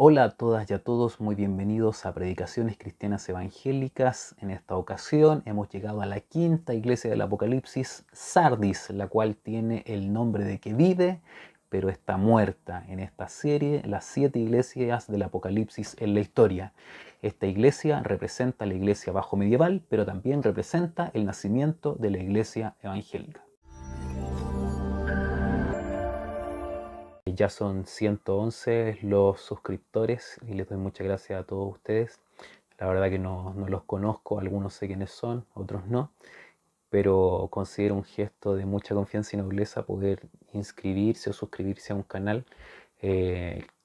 Hola a todas y a todos, muy bienvenidos a Predicaciones Cristianas Evangélicas. En esta ocasión hemos llegado a la quinta iglesia del Apocalipsis, Sardis, la cual tiene el nombre de que vive, pero está muerta. En esta serie, las 7 iglesias del Apocalipsis en la historia. Esta iglesia representa la iglesia bajo medieval, pero también representa el nacimiento de la iglesia evangélica. Ya son 111 los suscriptores y les doy muchas gracias a todos ustedes. La verdad que no los conozco, algunos sé quiénes son, otros no, pero considero un gesto de mucha confianza y nobleza poder inscribirse o suscribirse a un canal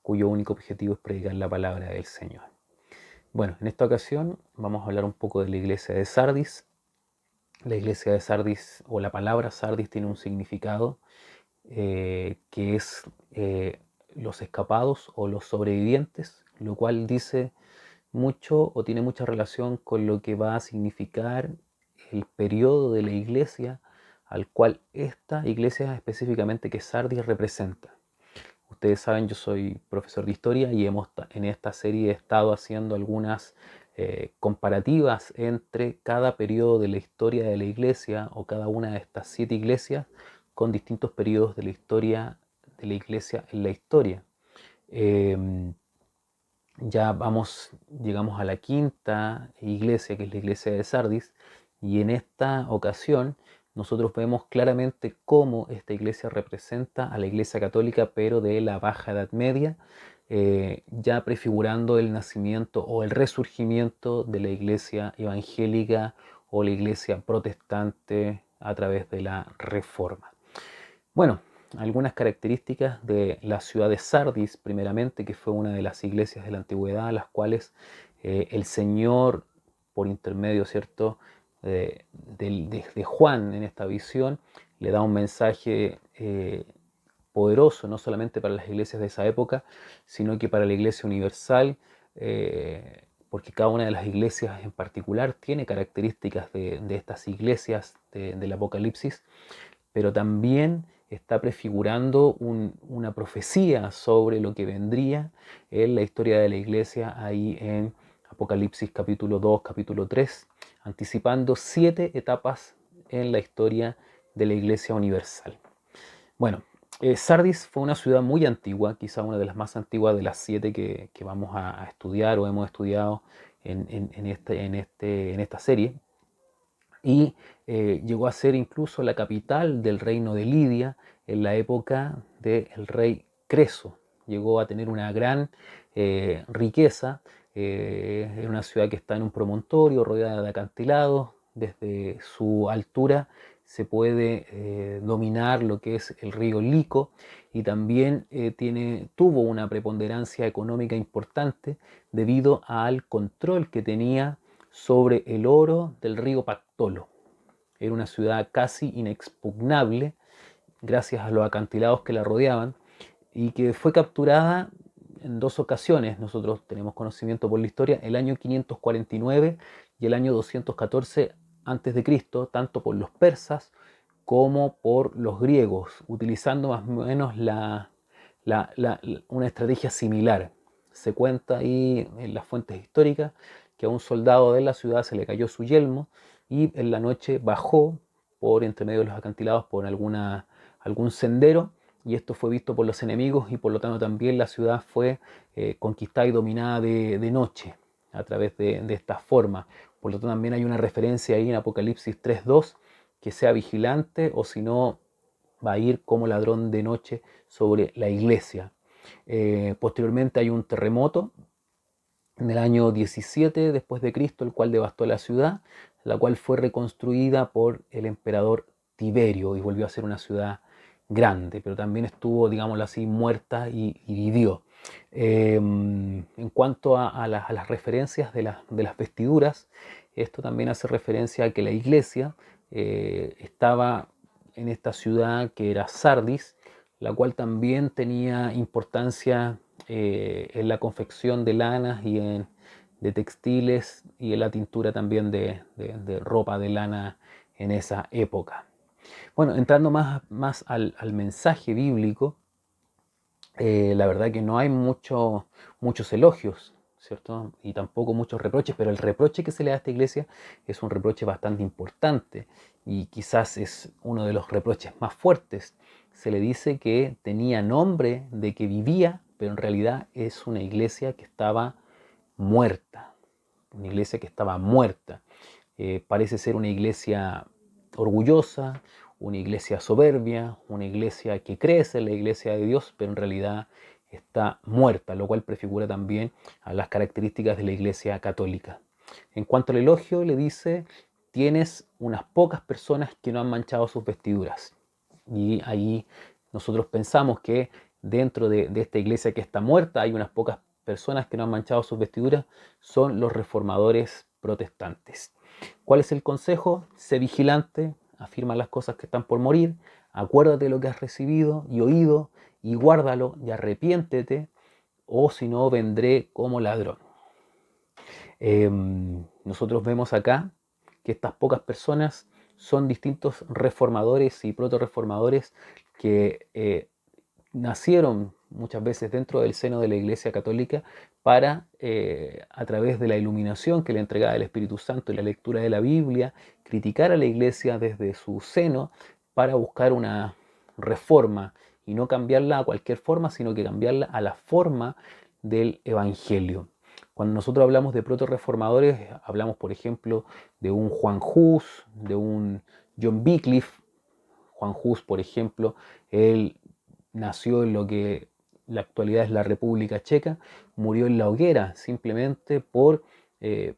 cuyo único objetivo es predicar la palabra del Señor. Bueno, en esta ocasión vamos a hablar un poco de la iglesia de Sardis. La iglesia de Sardis o la palabra Sardis tiene un significado que es los escapados o los sobrevivientes, lo cual dice mucho o tiene mucha relación con lo que va a significar el periodo de la iglesia al cual esta iglesia específicamente que Sardis representa. Ustedes saben, yo soy profesor de historia y en esta serie he estado haciendo algunas comparativas entre cada periodo de la historia de la iglesia o cada una de estas 7 iglesias con distintos periodos de la historia de la iglesia en la historia. Llegamos a la quinta iglesia, que es la iglesia de Sardis, y en esta ocasión nosotros vemos claramente cómo esta iglesia representa a la iglesia católica, pero de la Baja Edad Media, ya prefigurando el nacimiento o el resurgimiento de la iglesia evangélica o la iglesia protestante a través de la Reforma. Bueno, algunas características de la ciudad de Sardis, primeramente, que fue una de las iglesias de la antigüedad, a las cuales el Señor, por intermedio, ¿cierto?, de Juan en esta visión, le da un mensaje poderoso, no solamente para las iglesias de esa época, sino que para la iglesia universal, porque cada una de las iglesias en particular tiene características de estas iglesias del Apocalipsis, pero también está prefigurando una profecía sobre lo que vendría en la historia de la iglesia ahí en Apocalipsis capítulo 2, capítulo 3, anticipando 7 etapas en la historia de la iglesia universal. Bueno, Sardis fue una ciudad muy antigua, quizá una de las más antiguas de las 7 que vamos a estudiar o hemos estudiado en esta serie, y llegó a ser incluso la capital del reino de Lidia en la época del rey Creso. Llegó a tener una gran riqueza, era una ciudad que está en un promontorio rodeada de acantilados. Desde su altura se puede dominar lo que es el río Lico, y también tuvo una preponderancia económica importante debido al control que tenía sobre el oro del río Pactolo. Era una ciudad casi inexpugnable gracias a los acantilados que la rodeaban, y que fue capturada en 2 ocasiones. Nosotros tenemos conocimiento por la historia, el año 549 y el año 214 a.C., tanto por los persas como por los griegos, utilizando más o menos una estrategia similar. Se cuenta ahí en las fuentes históricas que a un soldado de la ciudad se le cayó su yelmo y en la noche bajó por entre medio de los acantilados por algún sendero, y esto fue visto por los enemigos, y por lo tanto también la ciudad fue conquistada y dominada de noche a través de esta forma. Por lo tanto también hay una referencia ahí en Apocalipsis 3.2, que sea vigilante o si no va a ir como ladrón de noche sobre la iglesia. Posteriormente hay un terremoto en el año 17 después de Cristo, el cual devastó la ciudad, la cual fue reconstruida por el emperador Tiberio y volvió a ser una ciudad grande, pero también estuvo, digámoslo así, muerta y vivió. En cuanto a las referencias de las vestiduras, esto también hace referencia a que la iglesia estaba en esta ciudad que era Sardis, la cual también tenía importancia en la confección de lanas y de textiles, y en la tintura también de ropa de lana en esa época. Bueno, entrando más al mensaje bíblico, La verdad que no hay muchos elogios, ¿cierto? Y tampoco muchos reproches, pero el reproche que se le da a esta iglesia es un reproche bastante importante y quizás es uno de los reproches más fuertes. Se le dice que tenía nombre de que vivía, pero en realidad es una iglesia que estaba muerta, una iglesia que estaba muerta. Parece ser una iglesia orgullosa, una iglesia soberbia, una iglesia que crece en la iglesia de Dios, pero en realidad está muerta, lo cual prefigura también a las características de la iglesia católica. En cuanto al elogio, le dice, tienes unas pocas personas que no han manchado sus vestiduras. Y ahí nosotros pensamos que dentro de esta iglesia que está muerta hay unas pocas personas que no han manchado sus vestiduras, son los reformadores protestantes. ¿Cuál es el consejo? Sé vigilante, afirma las cosas que están por morir, acuérdate de lo que has recibido y oído y guárdalo y arrepiéntete, o si no vendré como ladrón. Nosotros vemos acá que estas pocas personas son distintos reformadores y proto-reformadores que nacieron muchas veces dentro del seno de la Iglesia Católica para, a través de la iluminación que le entregaba el Espíritu Santo y la lectura de la Biblia, criticar a la Iglesia desde su seno para buscar una reforma y no cambiarla a cualquier forma, sino que cambiarla a la forma del Evangelio. Cuando nosotros hablamos de proto-reformadores, hablamos, por ejemplo, de un Juan Hus, de un John Wycliffe. Juan Hus, por ejemplo, él nació en lo que la actualidad es la República Checa, murió en la hoguera simplemente por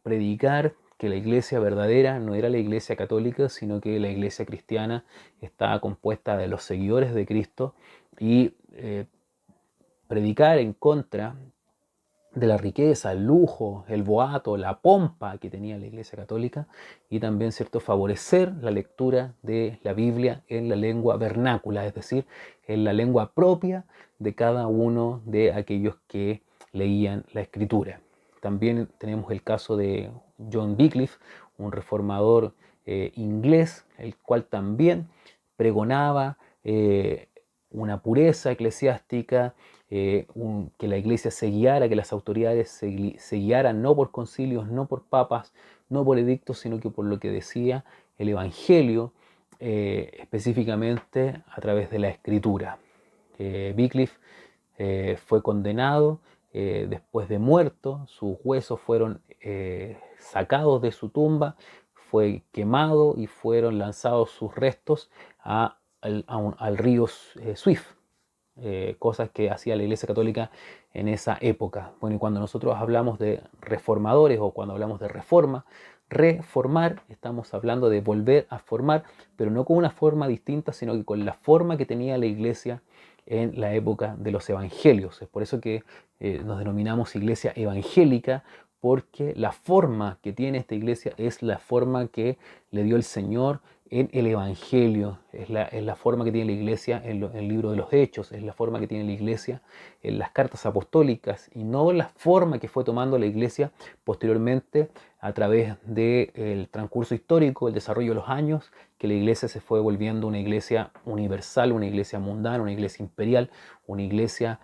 predicar que la iglesia verdadera no era la iglesia católica, sino que la iglesia cristiana estaba compuesta de los seguidores de Cristo y predicar en contra de la riqueza, el lujo, el boato, la pompa que tenía la Iglesia Católica y también, ¿cierto?, favorecer la lectura de la Biblia en la lengua vernácula, es decir, en la lengua propia de cada uno de aquellos que leían la Escritura. También tenemos el caso de John Wycliffe, un reformador inglés, el cual también pregonaba una pureza eclesiástica, que la iglesia se guiara, que las autoridades se guiaran no por concilios, no por papas, no por edictos, sino que por lo que decía el Evangelio, específicamente a través de la Escritura. Wycliffe fue condenado después de muerto, sus huesos fueron sacados de su tumba, fue quemado y fueron lanzados sus restos al río Swift, cosas que hacía la Iglesia Católica en esa época. Bueno, y cuando nosotros hablamos de reformadores o cuando hablamos de reforma, reformar, estamos hablando de volver a formar, pero no con una forma distinta, sino que con la forma que tenía la Iglesia en la época de los evangelios. Es por eso que nos denominamos iglesia evangélica, porque la forma que tiene esta iglesia es la forma que le dio el Señor en el Evangelio, es la forma que tiene la iglesia en el libro de los Hechos, es la forma que tiene la iglesia en las cartas apostólicas y no la forma que fue tomando la iglesia posteriormente a través del transcurso histórico, el desarrollo de los años, que la iglesia se fue volviendo una iglesia universal, una iglesia mundana, una iglesia imperial, una iglesia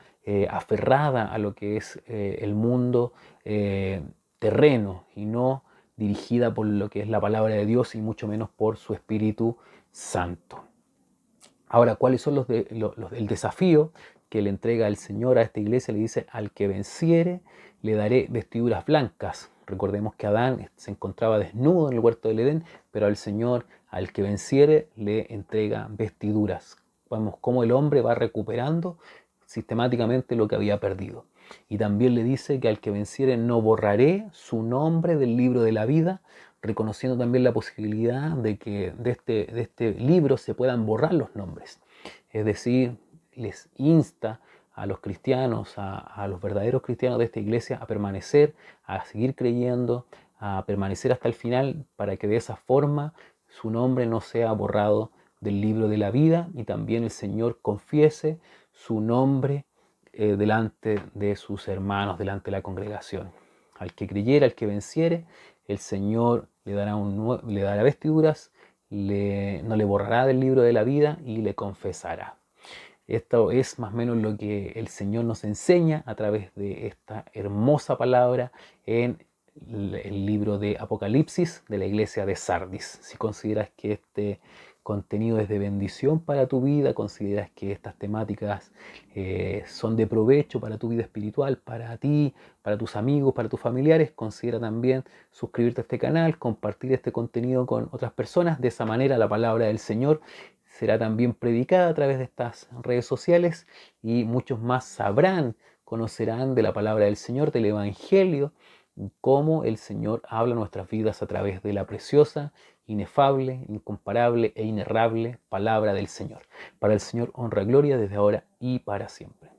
aferrada a lo que es el mundo terreno y no dirigida por lo que es la palabra de Dios y mucho menos por su Espíritu Santo. Ahora, ¿cuáles son el desafío que le entrega el Señor a esta iglesia? Le dice, al que venciere, le daré vestiduras blancas. Recordemos que Adán se encontraba desnudo en el huerto del Edén, pero al Señor, al que venciere, le entrega vestiduras. Vemos cómo el hombre va recuperando sistemáticamente lo que había perdido. Y también le dice que al que venciere no borraré su nombre del libro de la vida, reconociendo también la posibilidad de que de este libro se puedan borrar los nombres. Es decir, les insta a los cristianos, a los verdaderos cristianos de esta iglesia a permanecer, a seguir creyendo, a permanecer hasta el final para que de esa forma su nombre no sea borrado del libro de la vida y también el Señor confiese su nombre delante de sus hermanos, delante de la congregación. Al que creyera, al que venciere, el Señor le dará vestiduras, no le borrará del libro de la vida y le confesará. Esto es más o menos lo que el Señor nos enseña a través de esta hermosa palabra en el libro de Apocalipsis de la iglesia de Sardis. Si consideras que este contenido es de bendición para tu vida, consideras que estas temáticas son de provecho para tu vida espiritual, para ti, para tus amigos, para tus familiares, considera también suscribirte a este canal, compartir este contenido con otras personas. De esa manera la palabra del Señor será también predicada a través de estas redes sociales y muchos más sabrán, conocerán de la palabra del Señor, del Evangelio, cómo el Señor habla nuestras vidas a través de la preciosa, inefable, incomparable e inerrable palabra del Señor. Para el Señor honra y gloria desde ahora y para siempre.